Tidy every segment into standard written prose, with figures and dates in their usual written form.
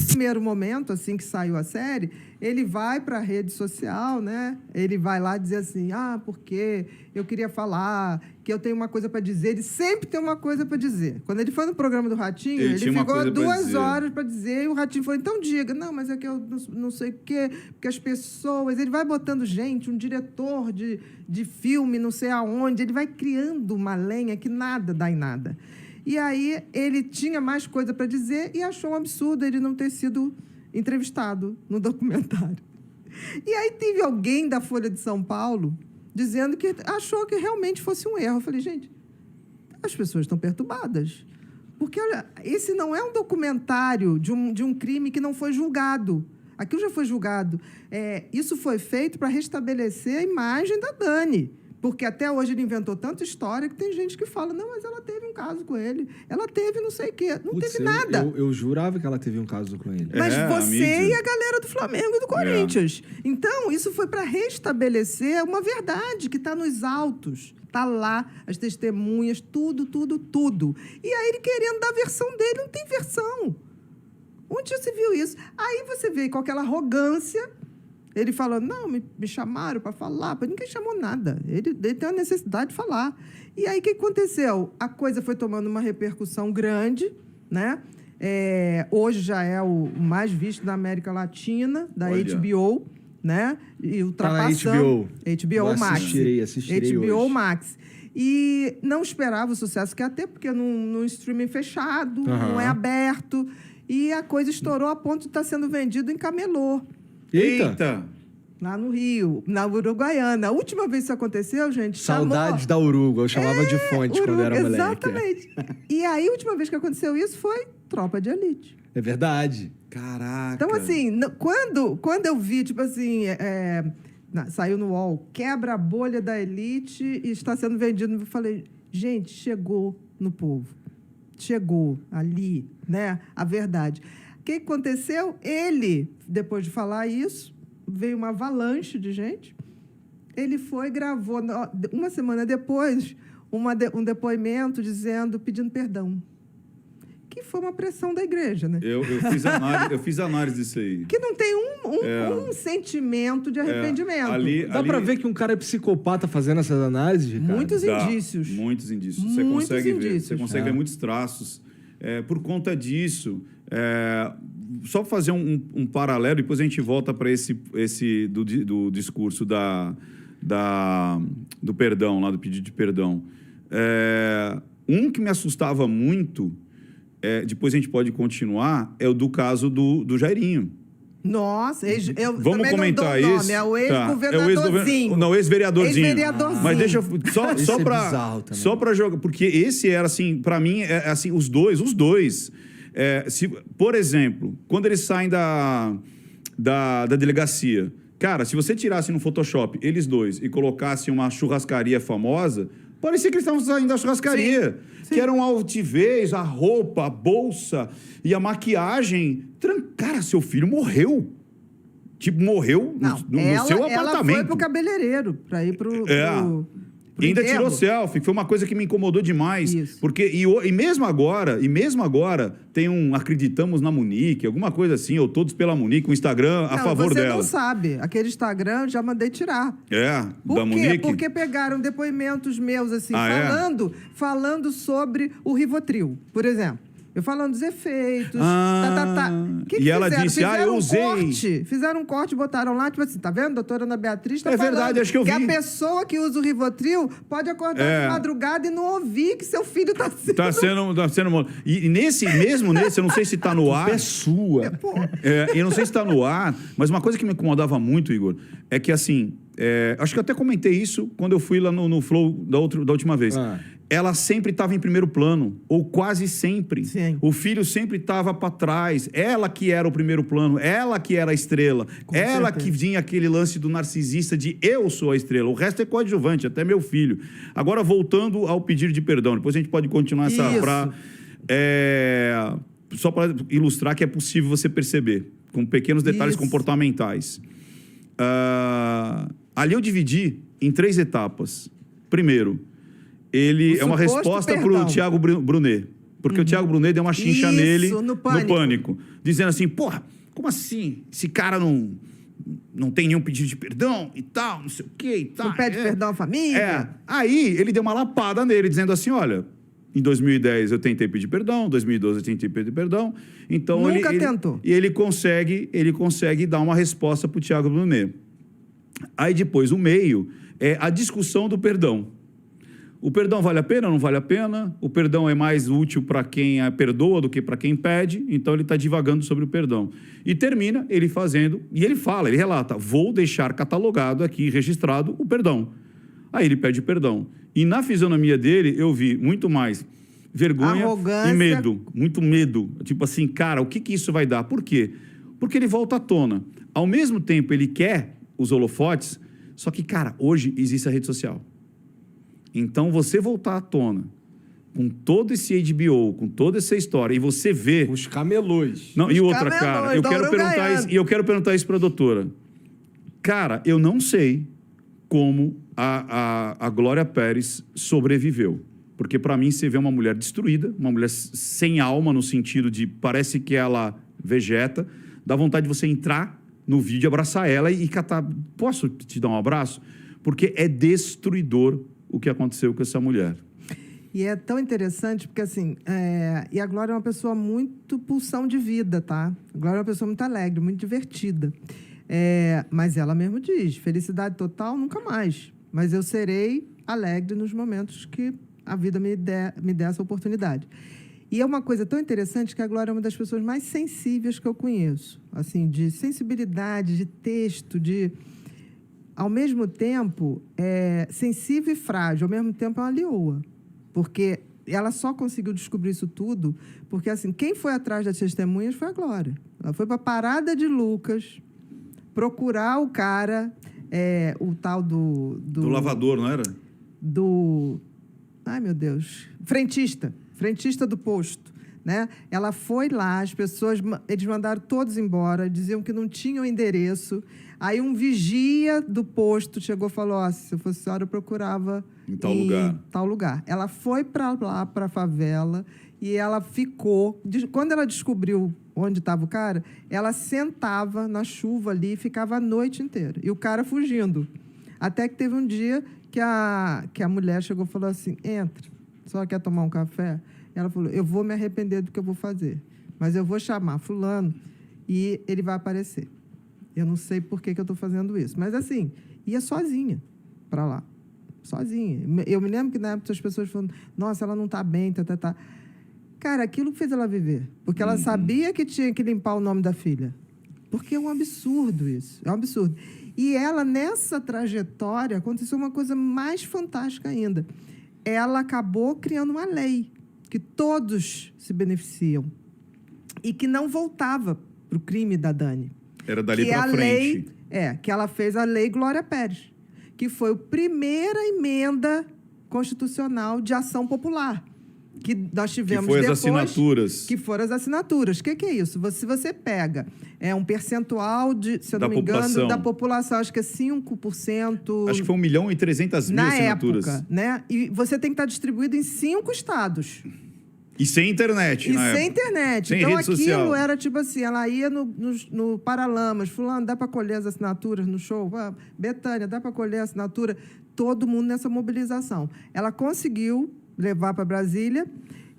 Primeiro momento, assim que saiu a série, ele vai para a rede social, né? Ele vai lá dizer assim, porque eu queria falar, que eu tenho uma coisa para dizer. Ele sempre tem uma coisa para dizer. Quando ele foi no programa do Ratinho, ele ficou 2 horas para dizer, e o Ratinho falou, então diga. Não, mas é que eu não sei o quê, porque as pessoas... Ele vai botando gente, um diretor de filme, não sei aonde, ele vai criando uma lenha que nada dá em nada. E aí ele tinha mais coisa para dizer e achou um absurdo ele não ter sido entrevistado no documentário. E aí teve alguém da Folha de São Paulo dizendo que achou que realmente fosse um erro. Eu falei, gente, as pessoas estão perturbadas. Porque, olha, esse não é um documentário de um crime que não foi julgado. Aquilo já foi julgado. Isso foi feito para restabelecer a imagem da Dani. Porque até hoje ele inventou tanta história que tem gente que fala, não, mas ela teve um caso com ele, ela teve não sei o quê. Não teve nada. Eu jurava que ela teve um caso com ele. Mas você e a galera do Flamengo e do Corinthians. Então, isso foi para restabelecer uma verdade que está nos autos. Está lá, as testemunhas, tudo. E aí ele querendo dar a versão dele, não tem versão. Onde já se viu isso? Aí você vê com aquela arrogância... Ele falou, não, me chamaram para falar. Ninguém chamou nada. Ele tem a necessidade de falar. E aí, o que aconteceu? A coisa foi tomando uma repercussão grande, né? Hoje já é o mais visto da América Latina, da HBO, né? E ultrapassando... HBO Max. Assistirei HBO hoje. Max. E não esperava o sucesso que ia ter, porque num streaming fechado, não é aberto. E a coisa estourou a ponto de estar sendo vendido em camelô. Eita! Lá no Rio, na Uruguaiana. A última vez que isso aconteceu, gente, Saudades da Uruguai. Eu chamava de fonte quando era moleque. Exatamente. E aí, a última vez que aconteceu isso foi Tropa de Elite. É verdade. Caraca. Então, assim, quando eu vi, tipo assim, saiu no UOL, quebra a bolha da Elite e está sendo vendido, eu falei, gente, chegou no povo. Chegou ali, né? A verdade. O que aconteceu? Ele, depois de falar isso, veio uma avalanche de gente. Ele foi e gravou, uma semana depois, um depoimento pedindo perdão. Que foi uma pressão da igreja, né? Eu fiz análise disso aí. Que não tem um sentimento de arrependimento. Dá pra ver que um cara é psicopata fazendo essas análises, Ricardo? Muitos indícios. Muitos indícios. Muitos Você consegue indícios. ver. Você consegue ver muitos traços. Por conta disso, só fazer um paralelo, depois a gente volta para esse do discurso do perdão, lá do pedido de perdão. Um que me assustava muito, depois a gente pode continuar, é o do caso do Jairinho. Nossa, eu vamos também comentar não dou isso. nome, é o ex-governadorzinho. Não, ex-vereadorzinho. Ex-vereadorzinho. Mas deixa eu só para jogar, porque esse era assim, para mim assim, os dois. Por exemplo, quando eles saem da delegacia, cara, se você tirasse no Photoshop eles dois e colocasse uma churrascaria famosa, parecia que eles estavam saindo da churrascaria. Sim. Que eram a altivez, a roupa, a bolsa e a maquiagem. Cara, seu filho morreu. Tipo, morreu no seu apartamento. Ela foi pro cabeleireiro, para ir pro E ainda tirou selfie, que foi uma coisa que me incomodou demais. Isso. Porque, e mesmo agora, tem Acreditamos na Munique, alguma coisa assim, ou Todos pela Munique, um Instagram a favor dela. Você não sabe. Aquele Instagram eu já mandei tirar. Da Munique? Porque pegaram depoimentos meus, assim, falando sobre o Rivotril, por exemplo. Eu falando dos efeitos, E ela disse, eu usei. Fizeram um corte, botaram lá, tipo assim, tá vendo? Doutora Ana Beatriz tá falando verdade, acho que eu vi. a pessoa que usa o Rivotril pode acordar de madrugada e não ouvir que seu filho tá sendo... Tá sendo... E mesmo nesse, eu não sei se tá no ar. É sua. Eu não sei se tá no ar, mas uma coisa que me incomodava muito, Igor, é que assim, acho que eu até comentei isso quando eu fui lá no Flow da última vez. Ela sempre estava em primeiro plano, ou quase sempre. Sim. O filho sempre estava para trás. Ela que era o primeiro plano, ela que era a estrela. Ela que vinha aquele lance do narcisista de eu sou a estrela. O resto é coadjuvante, até meu filho. Agora, voltando ao pedido de perdão. Depois a gente pode continuar essa... só para ilustrar que é possível você perceber, com pequenos detalhes comportamentais. Ali eu dividi em 3 etapas. Primeiro, ele O é uma suposto resposta para perdão. o Thiago Brunet. Porque o Thiago Brunet deu uma chincha Isso, nele no Pânico. dizendo assim, porra, como assim? Esse cara não tem nenhum pedido de perdão e tal, não sei o quê e tal. Não pede perdão à família. É. Aí ele deu uma lapada nele, dizendo assim, olha, em 2010 eu tentei pedir perdão, em 2012 eu tentei pedir perdão. Então Nunca tentou. E ele consegue dar uma resposta para o Thiago Brunet. Aí depois, o meio é a discussão do perdão. O perdão vale a pena ou não vale a pena? O perdão é mais útil para quem perdoa do que para quem pede, então ele está divagando sobre o perdão. E termina ele fazendo, e ele relata, vou deixar catalogado aqui, registrado, o perdão. Aí ele pede perdão. E na fisionomia dele, eu vi muito mais vergonha Arrogância. e medo, muito medo. Tipo assim, cara, o que isso vai dar? Por quê? Porque ele volta à tona. Ao mesmo tempo, ele quer os holofotes, só que, cara, hoje existe a rede social. Então, você voltar à tona com todo esse HBO, com toda essa história, e você vê... Os camelôs. Não, e outra, camelôs, cara, eu quero perguntar isso para a doutora. Cara, eu não sei como a Glória Pérez sobreviveu. Porque, para mim, você vê uma mulher destruída, uma mulher sem alma, no sentido de parece que ela vegeta, dá vontade de você entrar no vídeo, abraçar ela e catar... Posso te dar um abraço? Porque é destruidor o que aconteceu com essa mulher. E é tão interessante, porque assim, e a Glória é uma pessoa muito pulsão de vida, tá? A Glória é uma pessoa muito alegre, muito divertida. Mas ela mesmo diz, felicidade total, nunca mais. Mas eu serei alegre nos momentos que a vida me der essa oportunidade. E é uma coisa tão interessante que a Glória é uma das pessoas mais sensíveis que eu conheço. Assim, de sensibilidade, de texto, de... Ao mesmo tempo, sensível e frágil. Ao mesmo tempo, é uma leoa. Porque ela só conseguiu descobrir isso tudo porque, assim, quem foi atrás das testemunhas foi a Glória. Ela foi para a parada de Lucas procurar o cara, o tal do lavador, não era? Ai, meu Deus. Frentista do posto, né? Ela foi lá, eles mandaram todos embora, diziam que não tinham endereço. Aí um vigia do posto chegou e falou, se eu fosse senhora, eu procurava em tal lugar. Ela foi para lá, para a favela, e ela ficou... Quando ela descobriu onde estava o cara, ela sentava na chuva ali e ficava a noite inteira. E o cara fugindo. Até que teve um dia que a mulher chegou e falou assim, entra, só quer tomar um café? Ela falou, eu vou me arrepender do que eu vou fazer, mas eu vou chamar fulano e ele vai aparecer. Eu não sei por que eu estou fazendo isso. Mas, assim, ia sozinha para lá. Sozinha. Eu me lembro que, na época, as pessoas falaram, nossa, ela não está bem, tá. Cara, aquilo fez ela viver. Porque ela sabia que tinha que limpar o nome da filha. Porque é um absurdo isso. É um absurdo. E ela, nessa trajetória, aconteceu uma coisa mais fantástica ainda. Ela acabou criando uma lei que todos se beneficiam e que não voltava para o crime da Dani. Era dali para frente. Que ela fez a Lei Glória Pérez, que foi a primeira emenda constitucional de ação popular que nós tivemos depois. As assinaturas. Que foram as assinaturas. O que é isso? Se você pega um percentual, se eu não me engano, da população, acho que é 5%... Acho que foi 1.300.000 assinaturas. Na época, né? E você tem que estar distribuído em 5 estados. E sem internet, sem internet. Sem então, rede aquilo social. era tipo assim, ela ia no Paralamas, fulano, dá para colher as assinaturas no show? Betânia, dá para colher a assinatura? Todo mundo nessa mobilização. Ela conseguiu levar para Brasília,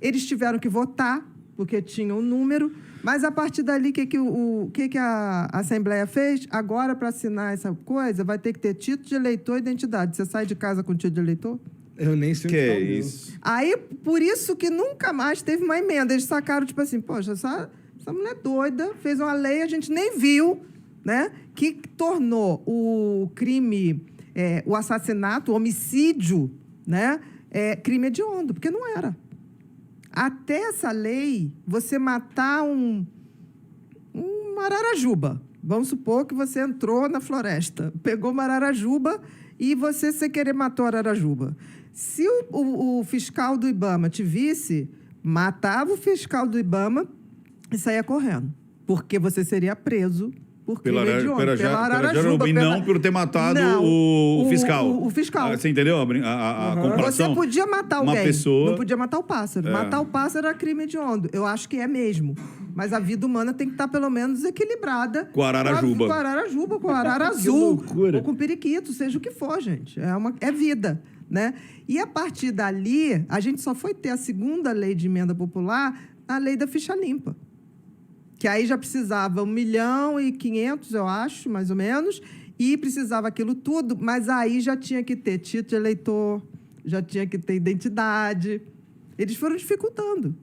eles tiveram que votar, porque tinham um número, mas a partir dali, o que a Assembleia fez? Agora, para assinar essa coisa, vai ter que ter título de eleitor e identidade. Você sai de casa com título de eleitor? Eu nem sei o que é isso. Aí, por isso que nunca mais teve uma emenda. Eles sacaram, tipo assim, poxa, essa mulher doida, fez uma lei, a gente nem viu, né? Que tornou o crime, o assassinato, o homicídio, né? Crime hediondo, porque não era. Até essa lei, você matar uma ararajuba. Vamos supor que você entrou na floresta, pegou uma ararajuba e você, sem querer, matou a ararajuba. Se o fiscal do IBAMA te visse, matava o fiscal do IBAMA e saía correndo. Porque você seria preso por crime hediondo. Pela Araranjuba. E não por ter matado o fiscal. O fiscal. Você entendeu a comparação? Você podia matar alguém, uma pessoa... não podia matar o pássaro. Matar o pássaro é crime hediondo. Eu acho que é mesmo. Mas a vida humana tem que estar, pelo menos, equilibrada. Com a ararajuba. Com a ararajuba, com a arara azul. loucura. Ou com periquito, seja o que for, gente. É vida, né? E a partir dali, a gente só foi ter a segunda lei de emenda popular, a lei da ficha limpa. Que aí já precisava 1.500.000, eu acho, mais ou menos, e precisava aquilo tudo, mas aí já tinha que ter título de eleitor, já tinha que ter identidade. Eles foram dificultando.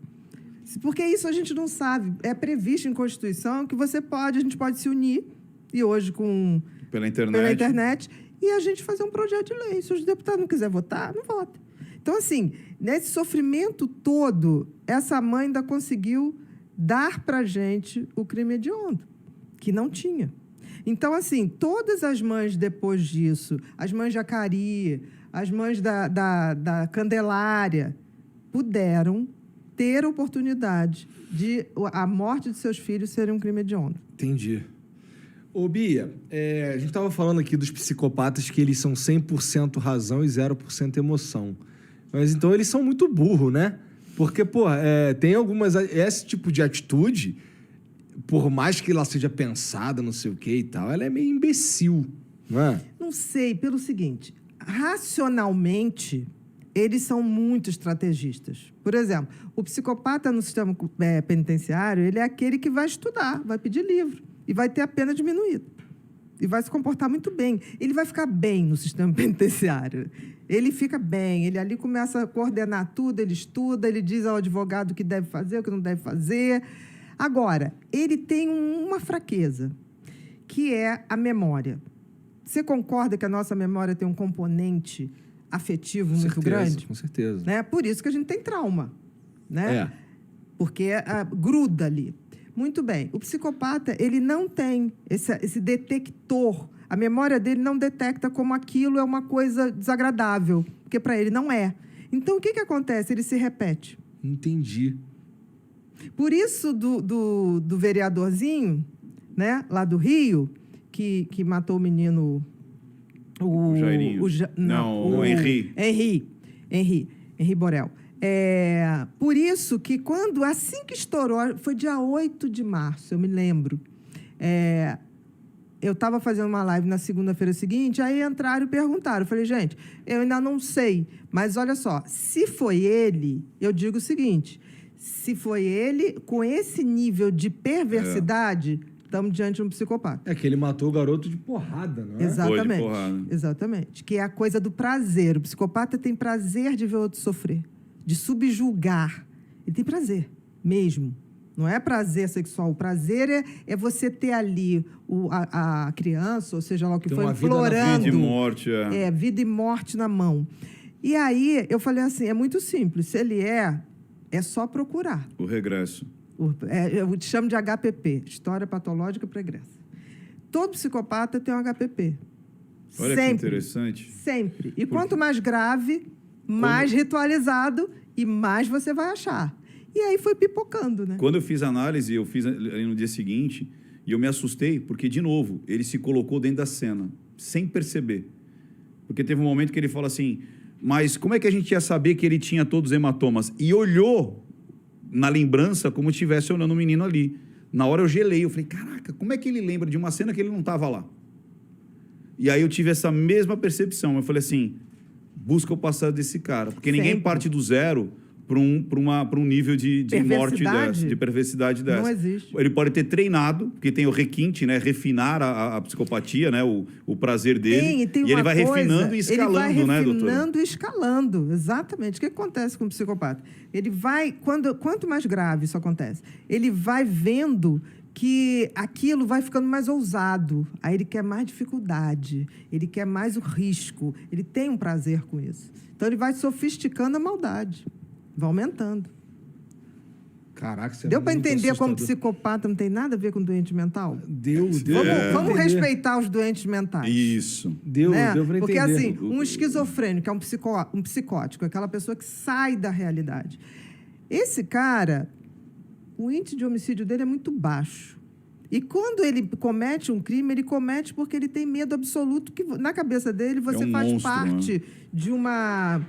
Porque isso a gente não sabe. É previsto em Constituição que a gente pode se unir, e hoje pela internet, e a gente fazer um projeto de lei. Se os deputados não quiserem votar, não vota. Então, assim, nesse sofrimento todo, essa mãe ainda conseguiu dar para a gente o crime hediondo, que não tinha. Então, assim, todas as mães depois disso, as mães de Acari, as mães da Candelária, puderam ter a oportunidade de a morte de seus filhos ser um crime hediondo. Entendi. Ô, Bia, a gente estava falando aqui dos psicopatas que eles são 100% razão e 0% emoção. Mas então eles são muito burros, né? Porque, pô, tem algumas... Esse tipo de atitude, por mais que ela seja pensada, não sei o que e tal, ela é meio imbecil, não é? Não sei, pelo seguinte, racionalmente, eles são muito estrategistas. Por exemplo, o psicopata no sistema penitenciário, ele é aquele que vai estudar, vai pedir livro e vai ter a pena diminuída. E vai se comportar muito bem. Ele vai ficar bem no sistema penitenciário. Ele fica bem, ele ali começa a coordenar tudo, ele estuda, ele diz ao advogado o que deve fazer, o que não deve fazer. Agora, ele tem uma fraqueza, que é a memória. Você concorda que a nossa memória tem um componente afetivo muito grande? Com certeza. Né? Por isso que a gente tem trauma, né? Porque gruda ali. Muito bem. O psicopata, ele não tem esse detector. A memória dele não detecta como aquilo é uma coisa desagradável, porque para ele não é. Então, o que acontece? Ele se repete. Entendi. Por isso, do vereadorzinho, né, lá do Rio, que matou o menino... O Jairinho. O Henri. Henri Borel. Por isso que assim que estourou, foi dia 8 de março, eu me lembro, eu estava fazendo uma live na segunda-feira seguinte, aí entraram e perguntaram. Eu falei, gente, eu ainda não sei, mas olha só, se foi ele, eu digo o seguinte, se foi ele, com esse nível de perversidade, estamos diante de um psicopata. É que ele matou o garoto de porrada, não é? Exatamente. Foi de porrada. Exatamente. Que é a coisa do prazer. O psicopata tem prazer de ver o outro sofrer, de subjugar. Ele tem prazer, mesmo. Não é prazer sexual. O prazer é você ter ali a criança, ou seja lá o que tem foi, Vida implorando. e morte. Vida e morte na mão. E aí, eu falei assim, é muito simples. Se ele é só procurar. O regresso. Eu te chamo de HPP, História Patológica Pregressa. Todo psicopata tem um HPP. Olha sempre, que interessante. Sempre. E quanto mais grave, mais ritualizado e mais você vai achar. E aí foi pipocando, né? Quando eu fiz a análise, eu fiz ali no dia seguinte, e eu me assustei, porque, de novo, ele se colocou dentro da cena, sem perceber. Porque teve um momento que ele falou assim, mas como é que a gente ia saber que ele tinha todos os hematomas? E olhou na lembrança como se estivesse olhando o menino ali. Na hora eu gelei, eu falei, caraca, como é que ele lembra de uma cena que ele não estava lá? E aí eu tive essa mesma percepção. Eu falei assim, busca o passado desse cara. Porque ninguém parte do zero para um nível de morte dessa, de perversidade dessa. Não existe. Ele pode ter treinado, porque tem o requinte, né? Refinar a psicopatia, né? O prazer dele. Tem e ele vai refinando e escalando, né, doutor? Refinando e escalando, exatamente. O que acontece com o psicopata? Ele vai, quanto mais grave isso acontece, ele vai vendo que aquilo vai ficando mais ousado. Aí ele quer mais dificuldade, ele quer mais o risco, ele tem um prazer com isso. Então ele vai sofisticando a maldade. Vai aumentando. Caraca, você deu para entender como psicopata não tem nada a ver com doente mental? Deu. Vamos respeitar os doentes mentais. Isso. Deu para entender. Porque, assim, um esquizofrênico é um psicótico, aquela pessoa que sai da realidade. Esse cara, o índice de homicídio dele é muito baixo. E quando ele comete um crime, ele comete porque ele tem medo absoluto, que na cabeça dele você faz monstro, parte de uma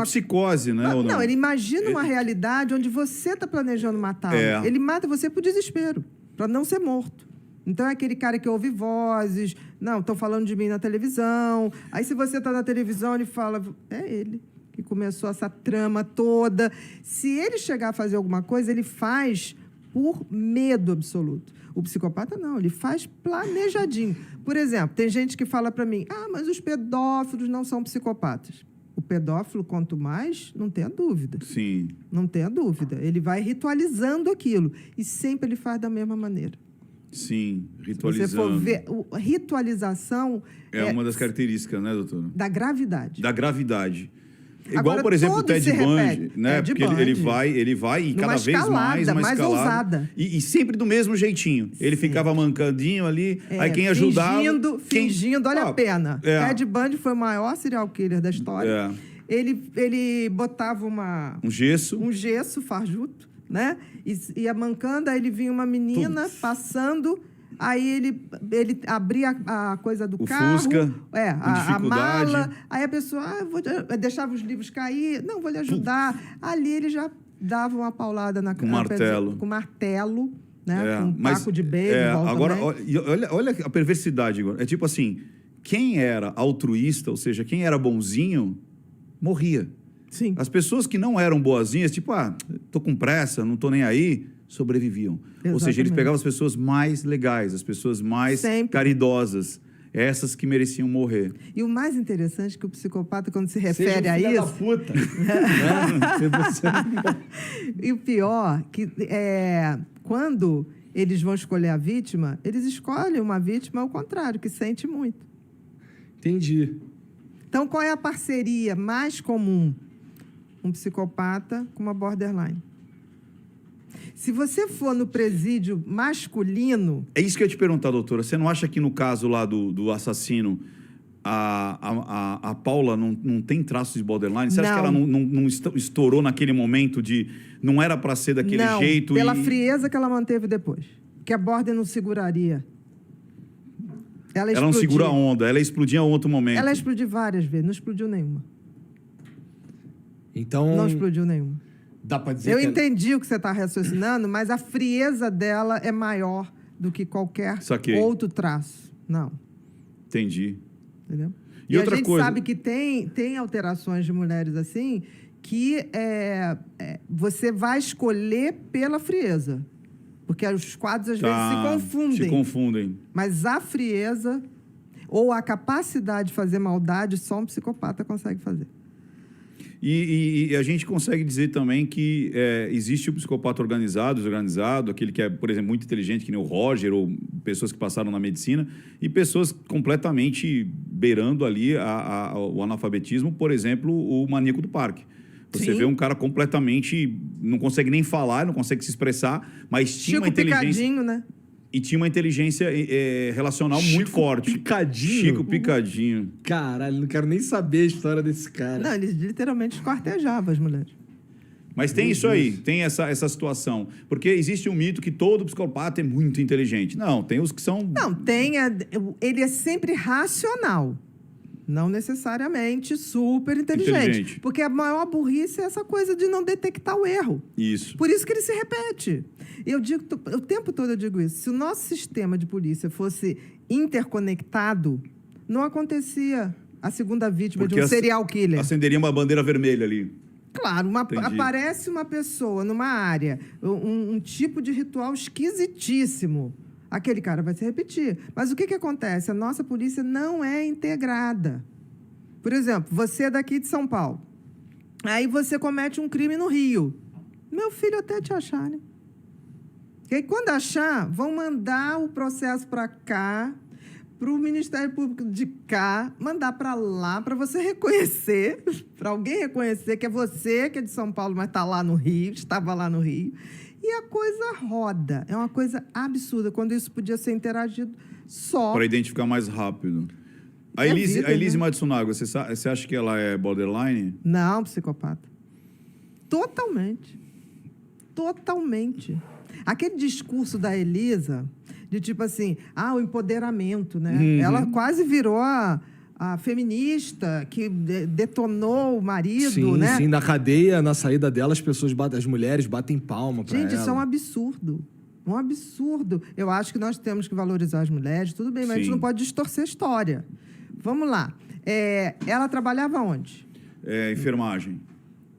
psicose, né? ou Não, ele imagina uma realidade onde você está planejando matá-lo. Ele mata você por desespero, para não ser morto. Então, é aquele cara que ouve vozes. Não, estão falando de mim na televisão. Aí, se você está na televisão, ele fala... É ele que começou essa trama toda. Se ele chegar a fazer alguma coisa, ele faz por medo absoluto. O psicopata, não. Ele faz planejadinho. Por exemplo, tem gente que fala para mim... Ah, mas os pedófilos não são psicopatas. O pedófilo, quanto mais, não tenha dúvida. Sim. Não tenha dúvida. Ele vai ritualizando aquilo. E sempre ele faz da mesma maneira. Sim, ritualizando. Se você for ver, ritualização... É uma das características, né, doutora? Da gravidade. Da gravidade. Igual, Agora, por exemplo, o todos Ted se Bundy, repetem. né? Ted Porque Bundy. ele vai e Numa cada vez mais uma mais escalada. ousada. E sempre do mesmo jeitinho. Ele ficava mancadinho ali, aí quem ajudava... Fingindo, olha a pena. É. Ted Bundy foi o maior serial killer da história. Ele botava um gesso fajuto, né? E a mancando, aí ele vinha uma menina passando... Aí ele abria a coisa do carro, Fusca, a mala, aí a pessoa deixava os livros cair, não, vou lhe ajudar. Ali ele já dava uma paulada com martelo. Com martelo, né? Com um taco de beisebol agora, também. olha a perversidade agora. É tipo assim, quem era altruísta, ou seja, quem era bonzinho, morria. Sim. As pessoas que não eram boazinhas, tipo, tô com pressa, não tô nem aí, sobreviviam. Exatamente. Ou seja, eles pegavam as pessoas mais legais, as pessoas mais caridosas, essas que mereciam morrer. E o mais interessante é que o psicopata, quando se refere a isso... Da puta. E o pior, que quando eles vão escolher a vítima, eles escolhem uma vítima ao contrário, que sente muito. Entendi. Então, qual é a parceria mais comum? Um psicopata com uma borderline. Se você for no presídio masculino... É isso que eu ia te perguntar, doutora. Você não acha que no caso lá do assassino, a Paula não tem traços de borderline? Você acha que ela não estourou naquele momento de... Não era para ser daquele jeito? Pela frieza que ela manteve depois. Que a border não seguraria. Ela não segura a onda. Ela explodia em outro momento. Ela explodiu várias vezes. Não explodiu nenhuma. Então... Não explodiu nenhuma. Dá para dizer Eu entendi o que você está raciocinando, mas a frieza dela é maior do que qualquer outro traço. Não. Entendi. Entendeu? E outra a gente coisa... sabe que tem alterações de mulheres assim que você vai escolher pela frieza. Porque os quadros, às vezes, se confundem. Se confundem. Mas a frieza ou a capacidade de fazer maldade, só um psicopata consegue fazer. E a gente consegue dizer também que existe o psicopata organizado, aquele que é, por exemplo, muito inteligente, que nem o Roger, ou pessoas que passaram na medicina, e pessoas completamente beirando ali o analfabetismo, por exemplo, o maníaco do parque. Você vê um cara completamente... Não consegue nem falar, não consegue se expressar, mas tinha uma inteligência... Picadinho, né? E tinha uma inteligência relacional muito forte. Chico Picadinho. Caralho, não quero nem saber a história desse cara. Não, ele literalmente esquartejava as mulheres. Mas tem isso aí, tem essa situação. Porque existe um mito que todo psicopata é muito inteligente. Não, tem os que são... Não, ele é sempre racional. Não necessariamente super inteligente. Porque a maior burrice é essa coisa de não detectar o erro. Isso. Por isso que ele se repete. Eu digo, o tempo todo eu digo isso. Se o nosso sistema de polícia fosse interconectado, não acontecia a segunda vítima de um serial killer. Acenderia uma bandeira vermelha ali. Claro, aparece uma pessoa numa área, um tipo de ritual esquisitíssimo. Aquele cara vai se repetir. Mas o que acontece? A nossa polícia não é integrada. Por exemplo, você é daqui de São Paulo. Aí você comete um crime no Rio. Meu filho até te achar, né? E aí, quando achar, vão mandar o processo para cá, para o Ministério Público de cá, mandar para lá, para você reconhecer, para alguém reconhecer que é você, que é de São Paulo, mas está lá no Rio, estava lá no Rio. E a coisa roda. É uma coisa absurda, quando isso podia ser interagido só... Para identificar mais rápido. A Elise Matsunaga, você acha que ela é borderline? Não, psicopata. Totalmente. Totalmente. Aquele discurso da Elisa, De tipo assim, o empoderamento, né? Ela quase virou a feminista que detonou o marido, sim, né? Sim, na cadeia, na saída dela, as mulheres batem palma pra ela. Gente, isso é um absurdo. Um absurdo. Eu acho que nós temos que valorizar as mulheres, tudo bem, mas a gente não pode distorcer a história. Vamos lá. Ela trabalhava onde? Enfermagem.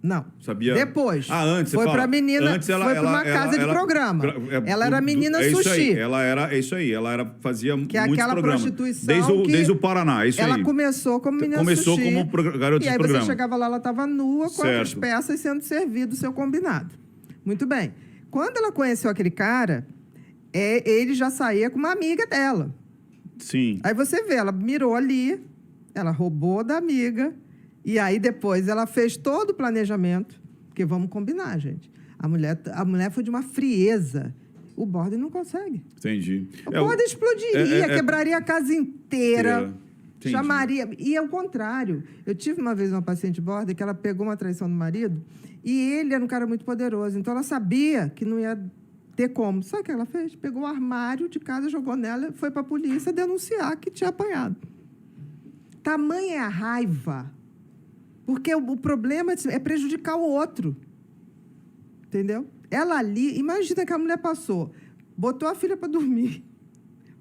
Não. Sabia? Depois. Antes, foi para menina, antes foi para uma casa de programa. Ela era menina sushi. É isso aí. Ela fazia que é muitos aquela programas. prostituição desde o Paraná, é isso aí. Ela começou como menina começou sushi. como garota de programa. E aí você chegava lá, ela estava nua, com certo. as peças sendo servido o seu combinado. Muito bem. Quando ela conheceu aquele cara, ele já saía com uma amiga dela. Sim. Aí você vê, ela mirou ali, ela roubou da amiga, e aí depois ela fez todo o planejamento, porque vamos combinar, gente. A mulher foi de uma frieza. O Borden não consegue. Entendi. O Borden explodiria, quebraria a casa inteira. Chamaria. E ao contrário. Eu tive uma vez uma paciente Borden que ela pegou uma traição do marido e ele era um cara muito poderoso. Então ela sabia que não ia ter como. Sabe o que ela fez? Pegou o armário de casa, jogou nela, foi para a polícia denunciar que tinha apanhado. Tamanha é a raiva. Porque o problema é prejudicar o outro. Entendeu? Ela ali, imagina que a mulher passou, botou a filha para dormir,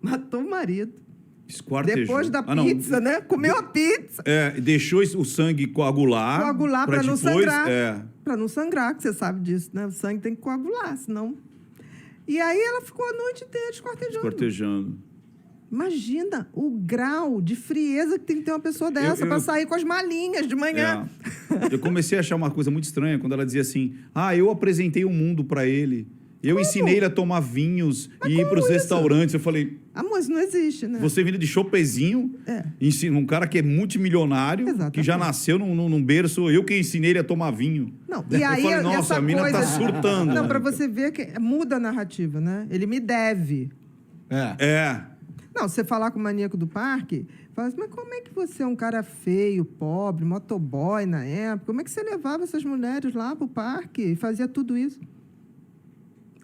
matou o marido. Esquartejou. Depois da pizza, né? Comeu a pizza. Deixou o sangue coagular. Coagular para não sangrar. Para não sangrar, que você sabe disso, né? O sangue tem que coagular, senão... E aí ela ficou a noite inteira esquartejando. Imagina o grau de frieza que tem que ter uma pessoa dessa para sair com as malinhas de manhã. Eu comecei a achar uma coisa muito estranha quando ela dizia assim, eu apresentei o mundo para ele. Eu ensinei ele a tomar vinhos e ir para os restaurantes. Eu falei... Amor, isso não existe, né? Você vindo de chopezinho, ensina um cara que é multimilionário, que já nasceu num berço, eu que ensinei ele a tomar vinho. Não, e aí eu falei, nossa, a mina tá surtando. Não, para você ver que muda a narrativa, né? Ele me deve. Não, você falar com o maníaco do parque, fala assim, mas como é que você é um cara feio, pobre, motoboy na época? Como é que você levava essas mulheres lá pro parque e fazia tudo isso?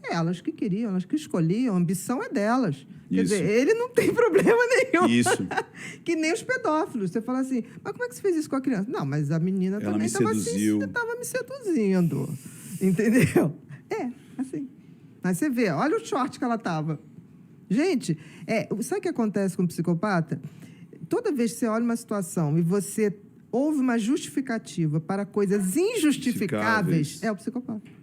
Elas que queriam, elas que escolhiam, a ambição é delas. Quer dizer, ele não tem problema nenhum. Isso. Que nem os pedófilos. Você fala assim, mas como é que você fez isso com a criança? Não, mas a menina ela também estava me seduzindo. Entendeu? Assim. Mas você vê, olha o short que ela estava. Gente, sabe o que acontece com o psicopata? Toda vez que você olha uma situação e você ouve uma justificativa para coisas injustificáveis, é o psicopata.